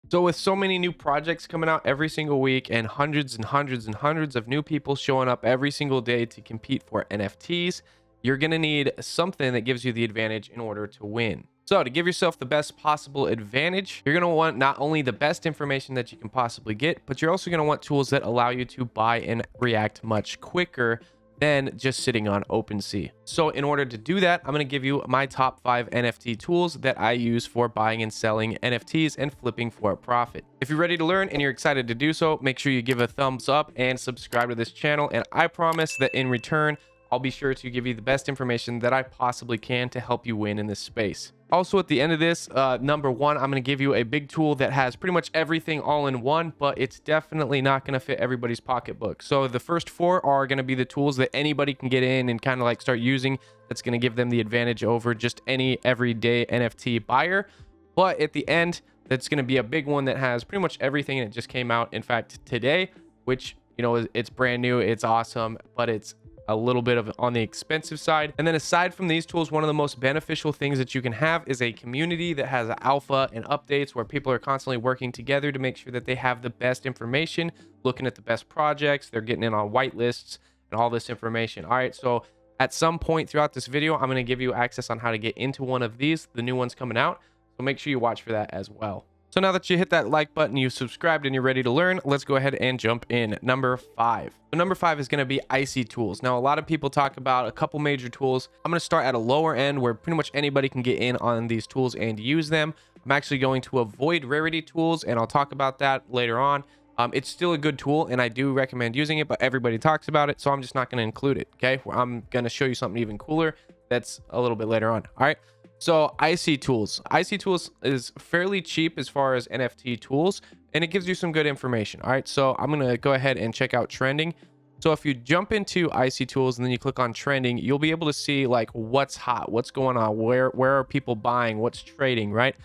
So with so many new projects coming out every single week and hundreds and hundreds and hundreds of new people showing up every single day to compete for NFTs, you're going to need something that gives you the advantage in order to win. So to give yourself the best possible advantage, you're going to want not only the best information that you can possibly get, but you're also going to want tools that allow you to buy and react much quicker than just sitting on OpenSea. So in order to do that, I'm going to give you my top 5 NFT tools that I use for buying and selling NFTs and flipping for a profit. If you're ready to learn and you're excited to do so, make sure you give a thumbs up and subscribe to this channel. And I promise that in return, I'll be sure to give you the best information that I possibly can to help you win in this space. Also, at the end of this, number 1, I'm going to give you a big tool that has pretty much everything all in one, but it's definitely not going to fit everybody's pocketbook. So the first 4 are going to be the tools that anybody can get in and kind of like start using. That's going to give them the advantage over just any everyday NFT buyer. But at the end, that's going to be a big one that has pretty much everything, and it just came out, in fact, today, which, you know, it's brand new, it's awesome, but it's a little bit of on the expensive side. And then aside from these tools, one of the most beneficial things that you can have is a community that has alpha and updates where people are constantly working together to make sure that they have the best information, looking at the best projects, they're getting in on whitelists and all this information. All right, so at some point throughout this video, I'm going to give you access on how to get into one of these, the new ones coming out. So make sure you watch for that as well. So now that you hit that like button, you subscribed, and you're ready to learn, let's go ahead and jump in. Number 5. So number 5 is going to be Icy Tools. Now, a lot of people talk about a couple major tools. I'm going to start at a lower end where pretty much anybody can get in on these tools and use them. I'm actually going to avoid rarity tools, and I'll talk about that later on. It's still a good tool, and I do recommend using it, but everybody talks about it, so I'm just not going to include it. Okay, I'm going to show you something even cooler. That's a little bit later on. All right. So Icy Tools. Icy Tools is fairly cheap as far as NFT tools, and it gives you some good information. All right, so I'm going to go ahead and check out trending. So if you jump into Icy Tools and then you click on trending, you'll be able to see like what's hot, what's going on, where are people buying, what's trading, right?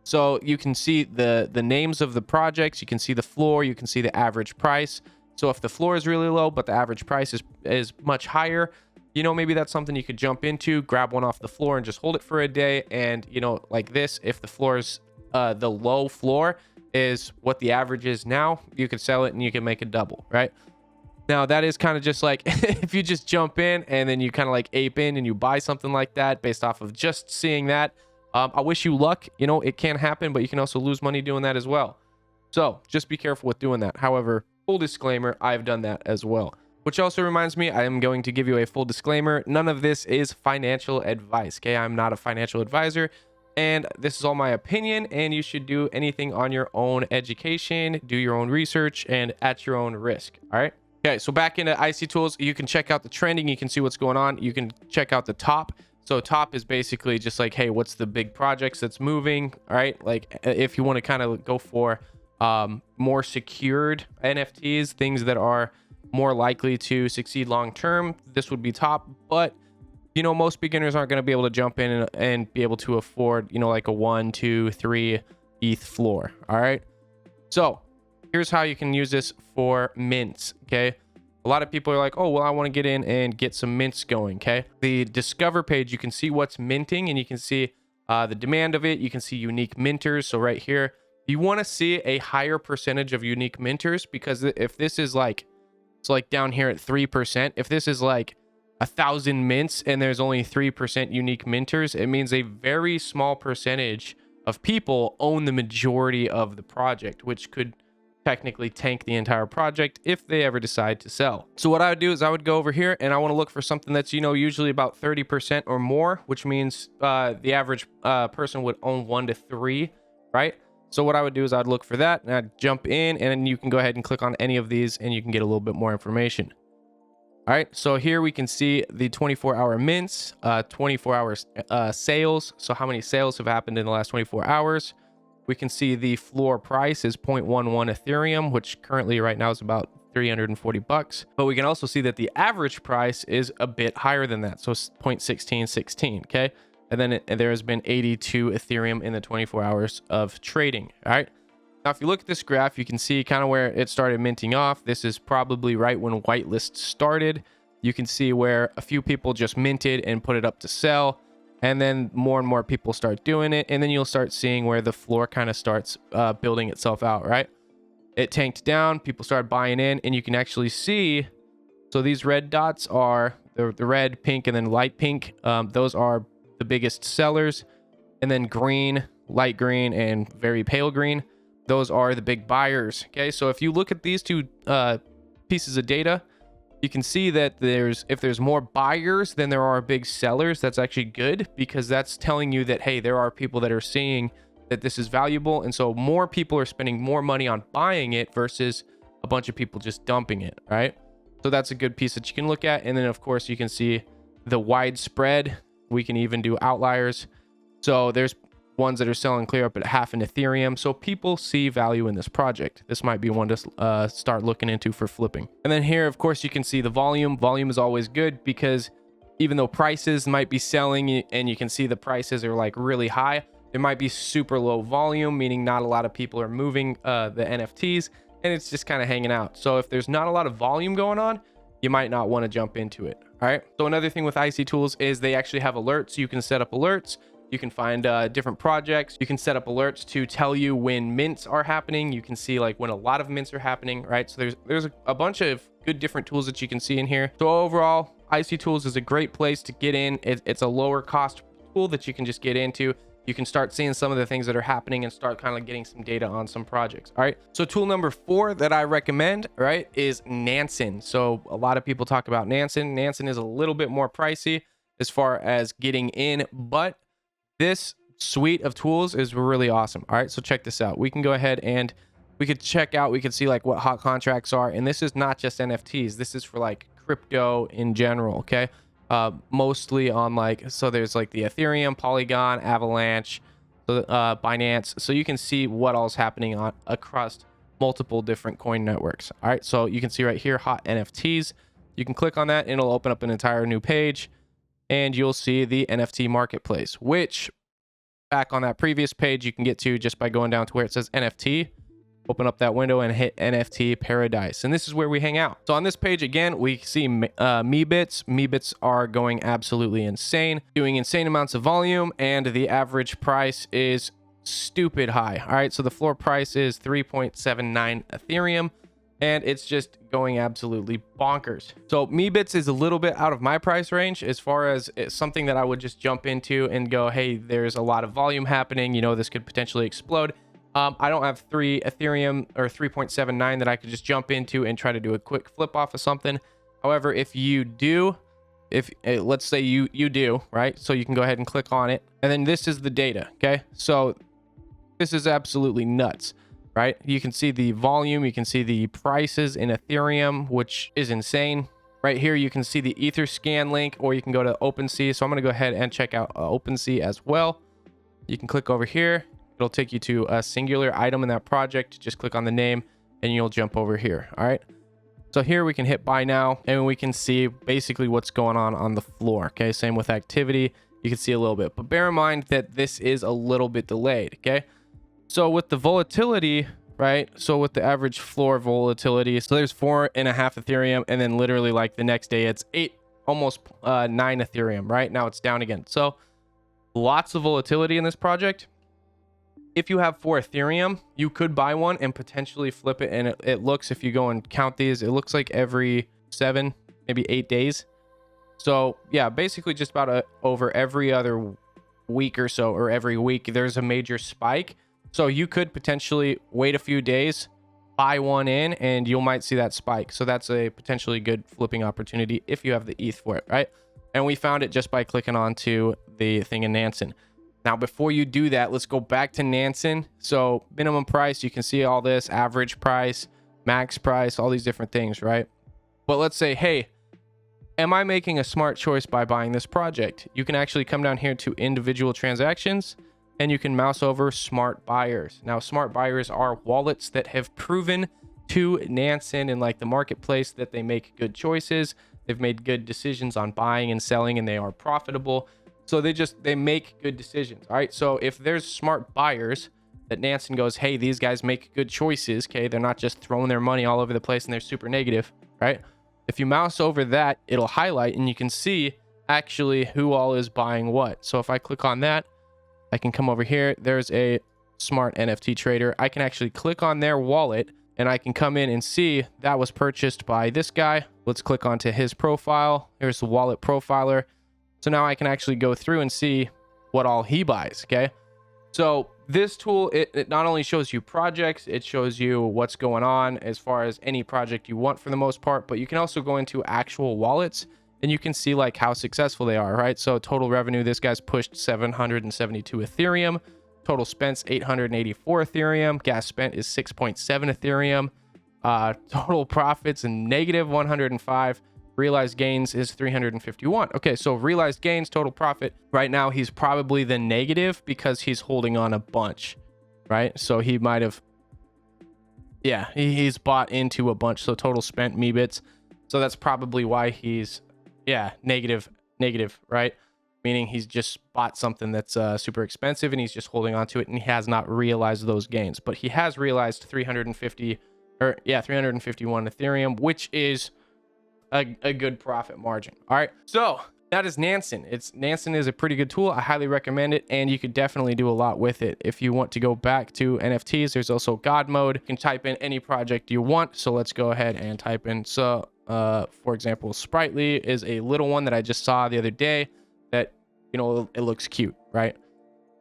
So you can see the names of the projects, you can see the floor, you can see the average price. So if the floor is really low, but the average price is much higher, you know, maybe that's something you could jump into, grab one off the floor and just hold it for a day. And, you know, like this, if the floor is the low floor is what the average is now, you could sell it and you can make a double, right? Now, that is kind of just like if you just jump in and then you kind of like ape in and you buy something like that based off of just seeing that. I wish you luck. You know, it can happen, but you can also lose money doing that as well. So just be careful with doing that. However, full disclaimer, I've done that as well. Which also reminds me, I am going to give you a full disclaimer. None of this is financial advice, okay? I'm not a financial advisor, and this is all my opinion, and you should do anything on your own education, do your own research, and at your own risk, all right? Okay, so back into Icy Tools, you can check out the trending, you can see what's going on, you can check out the top. So top is basically just like, hey, what's the big projects that's moving, all right? Like if you want to kind of go for more secured NFTs, things that are more likely to succeed long term, this would be top. But you know, most beginners aren't going to be able to jump in and be able to afford, you know, like a 1, 2, 3 ETH floor. All right, so here's how you can use this for mints. Okay, a lot of people are like, oh well, I want to get in and get some mints going. Okay, the discover page, you can see what's minting, and you can see the demand of it. You can see unique minters. So right here, you want to see a higher percentage of unique minters, because if this is like, it's like down here at 3%. If this is like 1,000 mints and there's only 3% unique minters, it means a very small percentage of people own the majority of the project, which could technically tank the entire project if they ever decide to sell. So what I would do is I would go over here and I want to look for something that's, you know, usually about 30% or more, which means the average person would own 1 to 3, right? So what I would do is I'd look for that and I'd jump in, and then you can go ahead and click on any of these and you can get a little bit more information. All right, so here we can see the 24-hour mints, 24-hour sales. So how many sales have happened in the last 24 hours? We can see the floor price is 0.11 Ethereum, which currently right now is about 340 bucks. But we can also see that the average price is a bit higher than that. So 0.1616, okay? And then there has been 82 Ethereum in the 24 hours of trading. All right. Now, if you look at this graph, you can see kind of where it started minting off. This is probably right when whitelist started. You can see where a few people just minted and put it up to sell. and then more and more people start doing it, and then you'll start seeing where the floor kind of starts building itself out, right? It tanked down, people started buying in, and you can actually see, so these red dots are the red, pink, and then light pink. Those are the biggest sellers, and then green, light green, and very pale green, those are the big buyers. Okay, so if you look at these two pieces of data, you can see that if there's more buyers than there are big sellers, that's actually good, because that's telling you that, hey, there are people that are seeing that this is valuable, and so more people are spending more money on buying it versus a bunch of people just dumping it, right? So that's a good piece that you can look at. And then of course you can see the widespread. We can even do outliers. So there's ones that are selling clear up at half an Ethereum. So people see value in this project. This might be one to start looking into for flipping. And then here, of course, you can see the volume. Volume is always good, because even though prices might be selling and you can see the prices are like really high, there might be super low volume, meaning not a lot of people are moving the NFTs, and it's just kind of hanging out. So if there's not a lot of volume going on, you might not want to jump into it. All right. So another thing with Icy Tools is they actually have alerts. You can set up alerts. You can find different projects. You can set up alerts to tell you when mints are happening. You can see like when a lot of mints are happening, right? So there's a bunch of good different tools that you can see in here. So overall, Icy Tools is a great place to get in. It's a lower cost tool that you can just get into. You can start seeing some of the things that are happening and start kind of getting some data on some projects. All right. So tool number 4 that I recommend, right, is Nansen. So a lot of people talk about Nansen. Nansen is a little bit more pricey as far as getting in, but this suite of tools is really awesome. All right, so check this out. We can go ahead and we could see like what hot contracts are. And this is not just NFTs. This is for like crypto in general, okay? Mostly on like, so there's like the Ethereum, Polygon, Avalanche, Binance. So you can see what all's happening across multiple different coin networks. All right, so you can see right here, hot NFTs. You can click on that and it'll open up an entire new page. And you'll see the NFT marketplace, which back on that previous page, you can get to just by going down to where it says NFT, open up that window and hit NFT Paradise. And this is where we hang out. So on this page, again, we see Meebits. Meebits are going absolutely insane, doing insane amounts of volume, and the average price is stupid high. All right, so the floor price is 3.79 Ethereum. And it's just going absolutely bonkers. So Meebits is a little bit out of my price range as far as it's something that I would just jump into and go, hey, there's a lot of volume happening. You know, this could potentially explode. I don't have 3 Ethereum or 3.79 that I could just jump into and try to do a quick flip off of something. However, if you do, let's say you do, right? So you can go ahead and click on it. And then this is the data, okay? So this is absolutely nuts. Right? You can see the volume, you can see the prices in Ethereum, which is insane. Right here, you can see the Etherscan link, or you can go to OpenSea. So I'm going to go ahead and check out OpenSea as well. You can click over here. It'll take you to a singular item in that project. Just click on the name and you'll jump over here. All right. So here we can hit buy now and we can see basically what's going on the floor. Okay. Same with activity. You can see a little bit, but bear in mind that this is a little bit delayed. Okay. So with the volatility, right? So with the average floor volatility, so there's 4.5 Ethereum, and then literally like the next day it's 8, almost 9 Ethereum, right? Now it's down again. So lots of volatility in this project. If you have 4 Ethereum, you could buy one and potentially flip it. And it looks, if you go and count these, it looks like every 7, maybe 8 days. So yeah, basically just about over every other week or so, or every week, there's a major spike. So you could potentially wait a few days, buy one in, and you might see that spike. So that's a potentially good flipping opportunity if you have the ETH for it, right? And we found it just by clicking onto the thing in Nansen. Now, before you do that, let's go back to Nansen. So minimum price, you can see all this, average price, max price, all these different things, right? But let's say, hey, am I making a smart choice by buying this project? You can actually come down here to individual transactions, and you can mouse over smart buyers. Now, smart buyers are wallets that have proven to Nansen and like the marketplace that they make good choices. They've made good decisions on buying and selling, and they are profitable. So they make good decisions. All right. So if there's smart buyers that Nansen goes, hey, these guys make good choices. Okay. They're not just throwing their money all over the place and they're super negative, right? If you mouse over that, it'll highlight and you can see actually who all is buying what. So if I click on that, I can come over here. There's a smart NFT trader. I can actually click on their wallet and I can come in and see that was purchased by this guy. Let's click onto his profile. Here's the wallet profiler. So now I can actually go through and see what all he buys. Okay. So this tool, it not only shows you projects, it shows you what's going on as far as any project you want for the most part, but you can also go into actual wallets and you can see like how successful they are, right? So total revenue, this guy's pushed 772 Ethereum. Total spent 884 Ethereum. Gas spent is 6.7 Ethereum. Total profits negative 105. Realized gains is 351. Okay, so realized gains, total profit. Right now, he's probably the negative because he's holding on a bunch, right? So he might have, yeah, he's bought into a bunch. So total spent Meebits. So that's probably why he's, yeah, negative, right? Meaning he's just bought something that's super expensive and he's just holding on to it and he has not realized those gains. But he has realized 351 Ethereum, which is a good profit margin. All right, so that is Nansen. Nansen is a pretty good tool. I highly recommend it, and you could definitely do a lot with it. If you want to go back to NFTs, there's also God mode. You can type in any project you want. So let's go ahead and type in. So for example, Sprightly is a little one that I just saw the other day that, you know, it looks cute, right?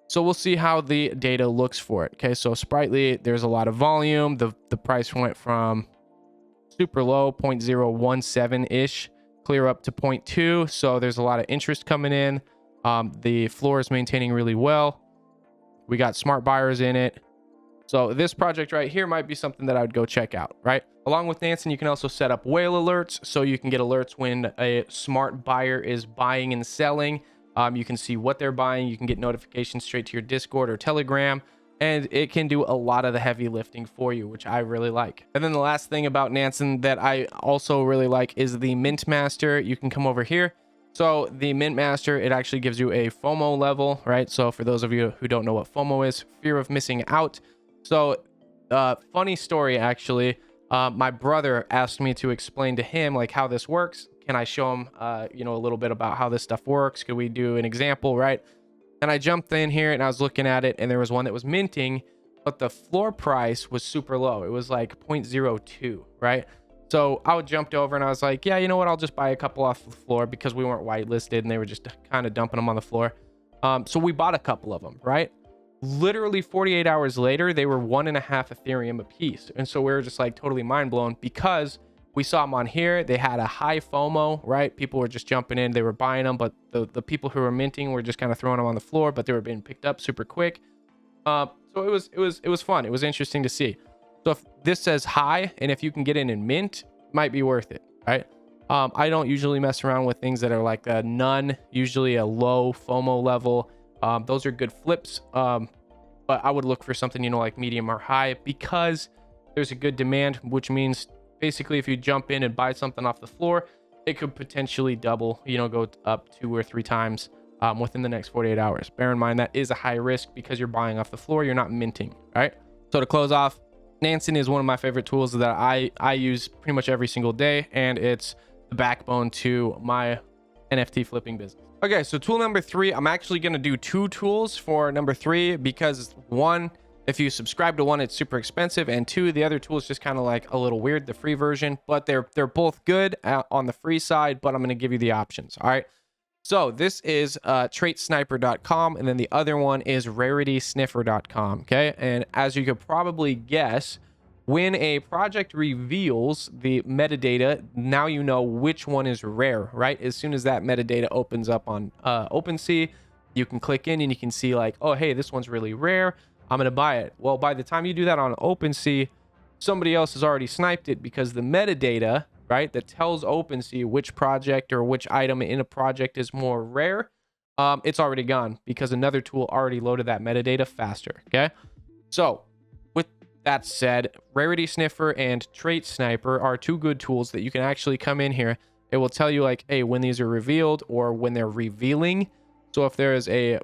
So we'll see how the data looks for it. Okay, so Sprightly, there's a lot of volume. The price went from super low 0.017 ish clear up to 0.2, so there's a lot of interest coming in. The floor is maintaining really well. We got smart buyers in it, so this project right here might be something that I would go check out, right? Along with Nansen, you can also set up whale alerts, so you can get alerts when a smart buyer is buying and selling. You can see what they're buying. You can get notifications straight to your Discord or Telegram, and it can do a lot of the heavy lifting for you, which I really like. And then the last thing about Nansen that I also really like is the Mint Master. You can come over here. So the Mint Master, it actually gives you a FOMO level, right? So for those of you who don't know what FOMO is, fear of missing out. So funny story, actually, my brother asked me to explain to him like how this works. Can I show him, you know, a little bit about how this stuff works? Could we do an example, right? And I jumped in here and I was looking at it, and there was one that was minting, but the floor price was super low. It was like 0.02, right? So I jumped over and I was like, yeah, you know what? I'll just buy a couple off the floor because we weren't whitelisted and they were just kind of dumping them on the floor. So we bought a couple of them, right? Literally 48 hours later, they were 1.5 Ethereum a piece. And so we were just like totally mind blown because we saw them on here. They had a high FOMO, right? People were just jumping in. They were buying them, but the people who were minting were just kind of throwing them on the floor, but they were being picked up super quick. So it was fun. It was interesting to see. So if this says high, and if you can get in and mint, might be worth it, right? I don't usually mess around with things that are like a none, usually a low FOMO level. Those are good flips. But I would look for something, you know, like medium or high, because there's a good demand, which means basically if you jump in and buy something off the floor, it could potentially double, you know, go up 2 or 3 times within the next 48 hours. Bear in mind that is a high risk because you're buying off the floor, you're not minting, right? So to close off, Nansen is one of my favorite tools that I use pretty much every single day, and it's the backbone to my NFT flipping business. Okay, so tool number 3, I'm actually going to do 2 tools for number 3 because 1, if you subscribe to one, it's super expensive, and 2, the other tool is just kind of like a little weird, the free version, but they're both good on the free side, but I'm going to give you the options. All right. So this is traitsniper.com, and then the other one is raritysniffer.com. Okay. And as you could probably guess, when a project reveals the metadata, now you know which one is rare, right? As soon as that metadata opens up on OpenSea, you can click in and you can see like, oh, hey, this one's really rare. I'm going to buy it. Well, by the time you do that on OpenSea, somebody else has already sniped it because the metadata, right, that tells OpenSea which project or which item in a project is more rare, it's already gone because another tool already loaded that metadata faster. Okay. So with that said, Rarity Sniffer and Trait Sniper are 2 good tools that you can actually come in here. It will tell you like, hey, when these are revealed or when they're revealing. So if there is a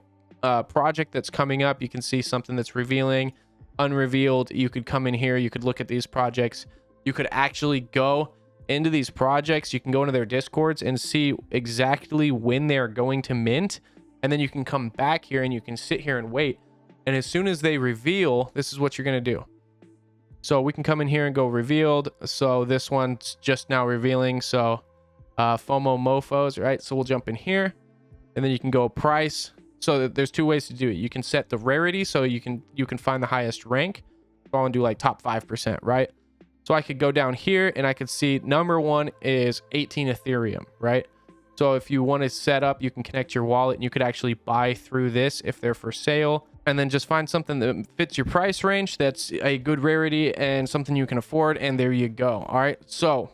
project that's coming up, you can see something that's revealing, unrevealed. You could come in here, you could look at these projects. You could actually go into these projects, you can go into their discords and see exactly when they're going to mint, and then you can come back here and you can sit here and wait, and as soon as they reveal, this is what you're going to do. So we can come in here and go revealed. So this one's just now revealing. So FOMO mofos, right? So we'll jump in here and then you can go price. So there's two ways to do it. You can set the rarity, so you can find the highest rank. So I want to do like top 5%, right? So I could go down here and I could see number one is 18 Ethereum, right? So if you want to set up, you can connect your wallet and you could actually buy through this if they're for sale, and then just find something that fits your price range, that's a good rarity and something you can afford, and there you go. All right, so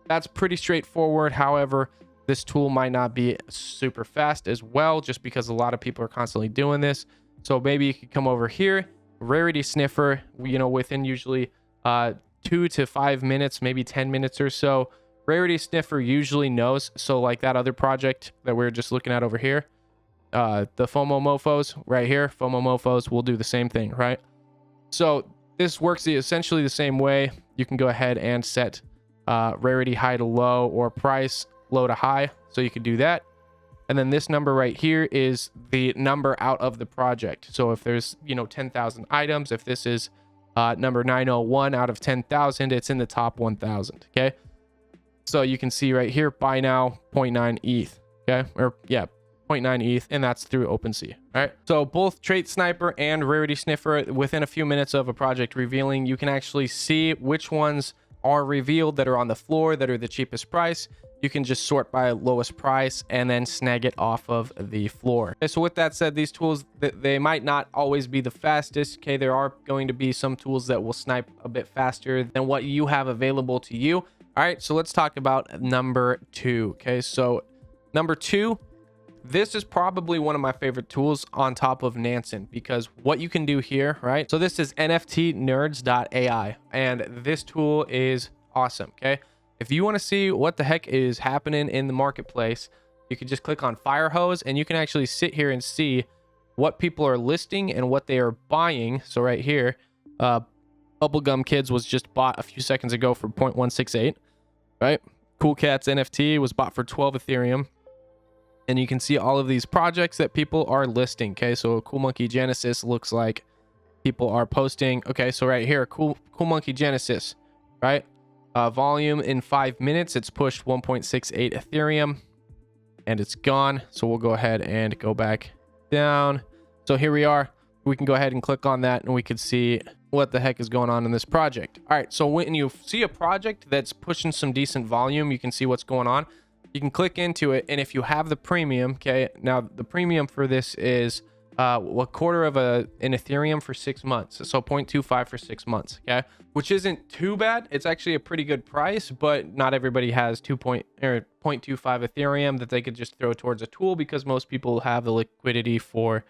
that's pretty straightforward. However, this tool might not be super fast as well, just because a lot of people are constantly doing this. So maybe you could come over here, rarity sniffer, within usually 2 to 5 minutes, maybe 10 minutes or so. Rarity sniffer usually knows. So like that other project that we're just looking at over here, the FOMO mofos right here, FOMO mofos will do the same thing, right? So this works essentially the same way. You can go ahead and set rarity high to low or price low to high. So you could do that. And then this number right here is the number out of the project. So if there's, 10,000 items, if this is number 901 out of 10,000, it's in the top 1,000. Okay. So you can see right here, buy now 0.9 ETH. Okay. Or yeah, 0.9 ETH, and that's through OpenSea. All right. So both Trait Sniper and Rarity Sniffer, within a few minutes of a project revealing, you can actually see which ones are revealed that are on the floor, that are the cheapest price. You can just sort by lowest price and then snag it off of the floor. Okay, so with that said, these tools, they might not always be the fastest. Okay, there are going to be some tools that will snipe a bit faster than what you have available to you. All right, so let's talk about number 2. Okay, so number 2, this is probably one of my favorite tools on top of Nansen, because what you can do here, right? So this is NFT Nerds AI, and this tool is awesome. Okay, if you want to see what the heck is happening in the marketplace, you can just click on Firehose and you can actually sit here and see what people are listing and what they are buying. So right here, Bubblegum Kids was just bought a few seconds ago for 0.168, right? Cool Cats NFT was bought for 12 Ethereum. And you can see all of these projects that people are listing. Okay, so Cool Monkey Genesis looks like people are posting. Okay, so right here, Cool Monkey Genesis, right? Volume in 5 minutes, it's pushed 1.68 Ethereum and it's gone. So we'll go ahead and go back down. So here we are. We can go ahead and click on that and we can see what the heck is going on in this project. All right, so when you see a project that's pushing some decent volume, you can see what's going on. You can click into it, and if you have the premium, okay, now the premium for this is a quarter of an Ethereum for 6 months, so 0.25 for 6 months, okay, which isn't too bad. It's actually a pretty good price, but not everybody has 0.25 Ethereum that they could just throw towards a tool, because most people have the liquidity for,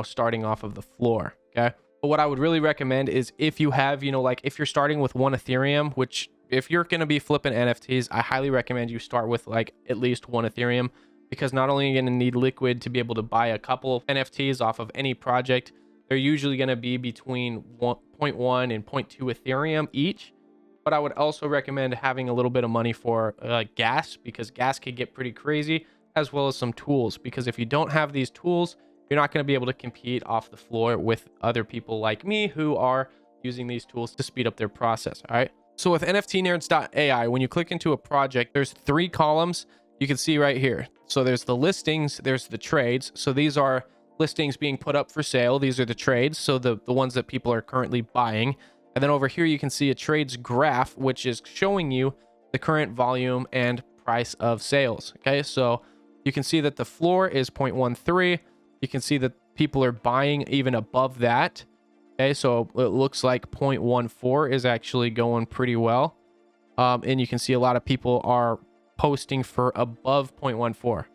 starting off of the floor. Okay, but what I would really recommend is if you have, like if you're starting with 1 Ethereum, which if you're going to be flipping NFTs, I highly recommend you start with like at least 1 Ethereum, because not only are you going to need liquid to be able to buy a couple of NFTs off of any project, they're usually going to be between 0.1 and 0.2 Ethereum each. But I would also recommend having a little bit of money for gas, because gas could get pretty crazy, as well as some tools, because if you don't have these tools, you're not going to be able to compete off the floor with other people like me who are using these tools to speed up their process. All right. So with NFT Nerds AI, when you click into a project, there's 3 columns you can see right here. So there's the listings, there's the trades. So these are listings being put up for sale. These are the trades, so the ones that people are currently buying. And then over here, you can see a trades graph, which is showing you the current volume and price of sales. Okay, so you can see that the floor is 0.13. You can see that people are buying even above that. Okay, so it looks like 0.14 is actually going pretty well. And you can see a lot of people are posting for above 0.14.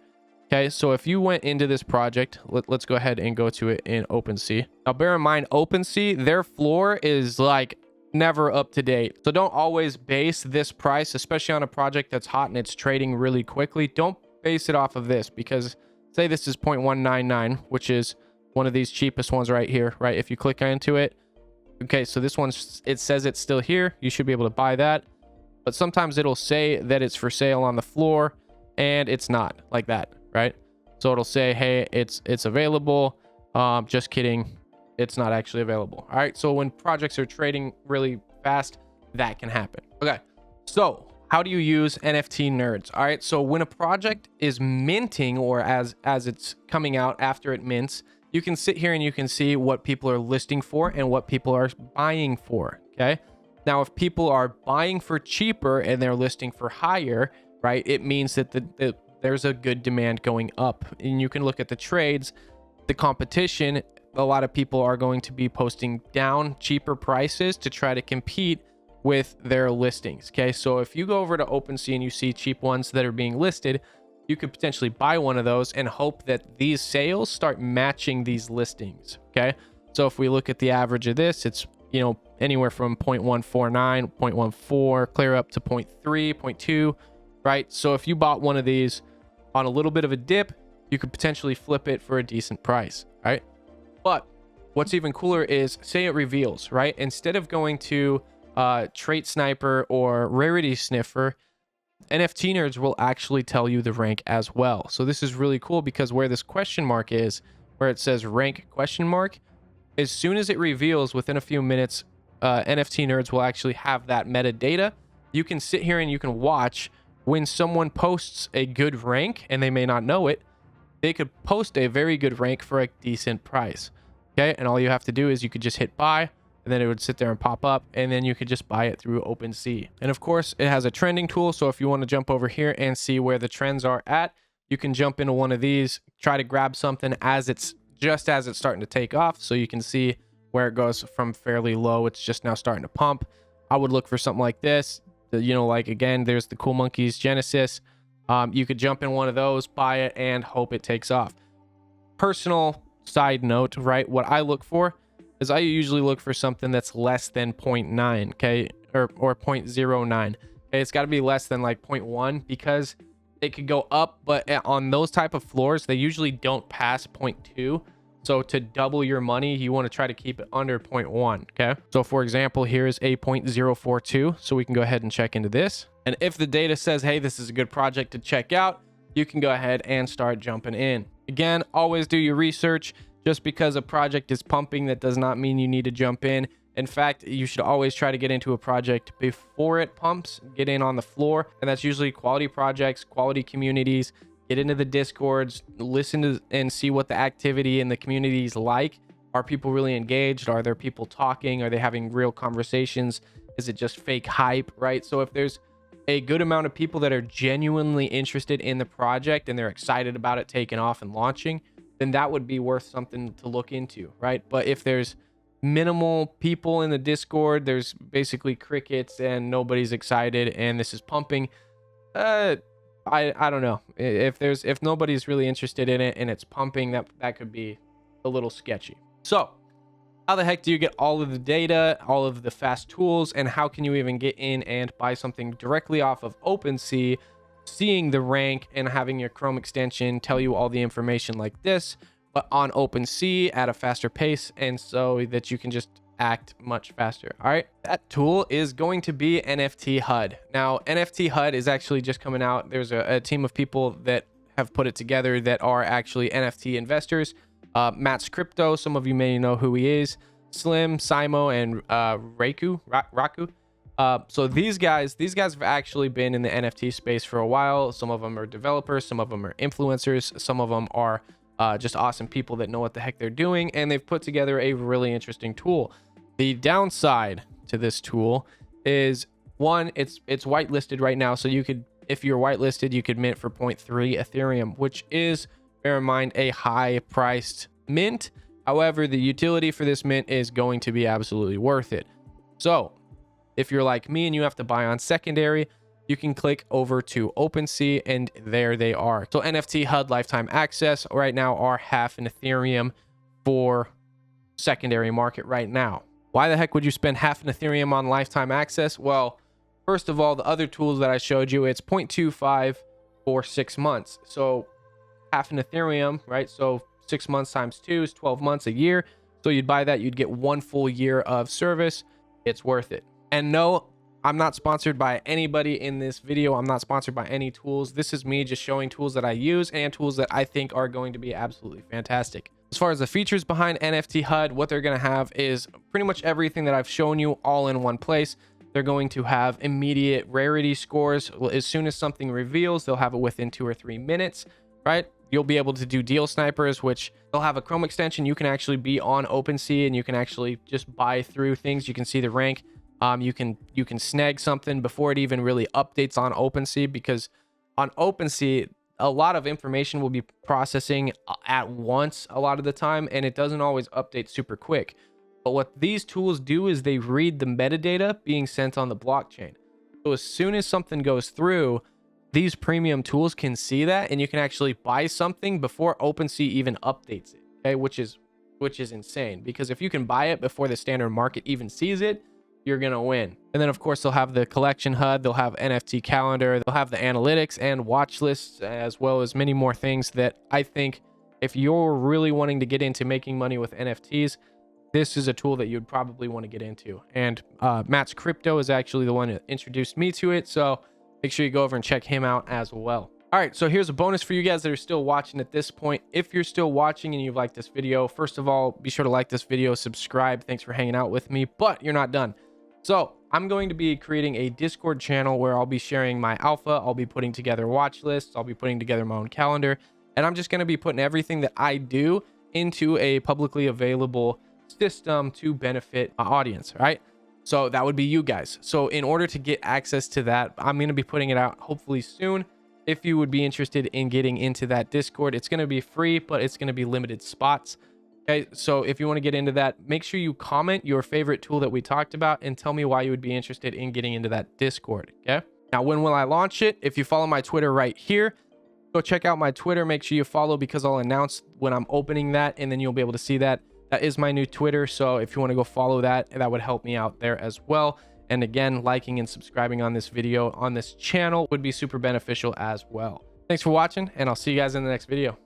Okay, so if you went into this project, let's go ahead and go to it in OpenSea. Now, bear in mind, OpenSea, their floor is like never up to date. So don't always base this price, especially on a project that's hot and it's trading really quickly. Don't base it off of this, because say this is 0.199, which is one of these cheapest ones right here, right? If you click into it, okay, so this one's, it says it's still here. You should be able to buy that. but sometimes it'll say that it's for sale on the floor and it's not, like that, right? So it'll say, hey, it's available. Just kidding, it's not actually available. All right, so when projects are trading really fast, that can happen. Okay, so how do you use NFT Nerds? All right, so when a project is minting, or as it's coming out after it mints, you can sit here and you can see what people are listing for and what people are buying for. Okay, now if people are buying for cheaper and they're listing for higher, right, it means that there's a good demand going up. And you can look at the trades, the competition. A lot of people are going to be posting down cheaper prices to try to compete with their listings. Okay, so if you go over to OpenSea and you see cheap ones that are being listed, you could potentially buy one of those and hope that these sales start matching these listings. Okay, so if we look at the average of this, it's, you know, anywhere from 0.149, 0.14, clear up to 0.3, 0.2, right? So if you bought one of these on a little bit of a dip, you could potentially flip it for a decent price, right? But what's even cooler is, say it reveals, right? Instead of going to Trait Sniper or Rarity Sniffer, NFT Nerds will actually tell you the rank as well. So this is really cool, because where this question mark is, where it says rank question mark, as soon as it reveals, within a few minutes, NFT Nerds will actually have that metadata. You can sit here and you can watch when someone posts a good rank, and they may not know it, they could post a very good rank for a decent price. Okay, and all you have to do is you could just hit buy, and then it would sit there and pop up, and then you could just buy it through OpenSea. And of course, it has a trending tool, so if you want to jump over here and see where the trends are at, you can jump into one of these, try to grab something as it's starting to take off, so you can see where it goes from fairly low. It's just now starting to pump. I would look for something like this. You know, like, again, there's the Cool Monkeys Genesis. You could jump in one of those, buy it, and hope it takes off. Personal side note, right? What I look for is, I usually look for something that's less than 0.9, okay, or 0.09. Okay, it's got to be less than like 0.1, because it could go up, but on those type of floors, they usually don't pass 0.2. So to double your money, you want to try to keep it under 0.1. Okay, so for example, here's a 0.042, so we can go ahead and check into this. And if the data says, hey, this is a good project to check out, you can go ahead and start jumping in. Again, always do your research. Just because a project is pumping, that does not mean you need to jump in. In fact, you should always try to get into a project before it pumps, get in on the floor. And that's usually quality projects, quality communities. Get into the Discords, listen to and see what the activity in the community is like. Are people really engaged? Are there people talking? Are they having real conversations? Is it just fake hype, right? So if there's a good amount of people that are genuinely interested in the project and they're excited about it taking off and launching, then that would be worth something to look into, right? But if there's minimal people in the Discord, there's basically crickets and nobody's excited, and this is pumping, I don't know. If nobody's really interested in it and it's pumping, that could be a little sketchy. So how the heck do you get all of the data, all of the fast tools, and how can you even get in and buy something directly off of OpenSea, seeing the rank and having your Chrome extension tell you all the information like this, but on OpenSea at a faster pace, and so that you can just act much faster? All right, that tool is going to be NFTHUD. Now, NFTHUD is actually just coming out. There's a team of people that have put it together that are actually NFT investors. Matt's Crypto, some of you may know who he is. Slim, Simo, and Raku. So these guys have actually been in the NFT space for a while. Some of them are developers, some of them are influencers, some of them are just awesome people that know what the heck they're doing, and they've put together a really interesting tool. The downside to this tool is, one, it's whitelisted right now, so you could, if you're whitelisted, you could mint for 0.3 Ethereum, which is, bear in mind, a high priced mint. However, the utility for this mint is going to be absolutely worth it. So if you're like me and you have to buy on secondary, you can click over to OpenSea, and there they are. So NFTHUD lifetime access right now are half an Ethereum for secondary market right now. Why the heck would you spend half an Ethereum on lifetime access? Well, first of all, the other tools that I showed you, it's 0.25 for 6 months. So half an Ethereum, right? So 6 months times 2 is 12 months, a year. So you'd buy that, you'd get 1 full year of service. It's worth it. And no, I'm not sponsored by anybody in this video. I'm not sponsored by any tools. This is me just showing tools that I use and tools that I think are going to be absolutely fantastic. As far as the features behind NFT HUD, what they're going to have is pretty much everything that I've shown you all in one place. They're going to have immediate rarity scores. As soon as something reveals, they'll have it within 2 or 3 minutes, right? You'll be able to do deal snipers, which they'll have a Chrome extension. You can actually be on OpenSea and you can actually just buy through things. You can see the rank. You can snag something before it even really updates on OpenSea, because on OpenSea, a lot of information will be processing at once a lot of the time, and it doesn't always update super quick. But what these tools do is they read the metadata being sent on the blockchain. So as soon as something goes through, these premium tools can see that, and you can actually buy something before OpenSea even updates it. Okay, which is insane, because if you can buy it before the standard market even sees it, you're gonna win. And then of course they'll have the collection HUD, they'll have NFT calendar, they'll have the analytics and watch lists, as well as many more things that I think if you're really wanting to get into making money with NFTs, this is a tool that you'd probably want to get into. And Matt's Crypto is actually the one that introduced me to it, so make sure you go over and check him out as well. All right, so here's a bonus for you guys that are still watching at this point. If you're still watching and you've liked this video, first of all, be sure to like this video, subscribe. Thanks for hanging out with me, but you're not done. So I'm going to be creating a Discord channel where I'll be sharing my alpha. I'll be putting together watch lists. I'll be putting together my own calendar, and I'm just going to be putting everything that I do into a publicly available system to benefit my audience, right? So that would be you guys. So in order to get access to that, I'm going to be putting it out hopefully soon. If you would be interested in getting into that Discord, it's going to be free, but it's going to be limited spots. Okay, so if you want to get into that, make sure you comment your favorite tool that we talked about and tell me why you would be interested in getting into that Discord. Okay, now when will I launch it? If you follow my Twitter right here, go check out my Twitter. Make sure you follow, because I'll announce when I'm opening that, and then you'll be able to see that. That is my new Twitter, so if you want to go follow that, that would help me out there as well. And again, liking and subscribing on this video on this channel would be super beneficial as well. Thanks for watching, and I'll see you guys in the next video.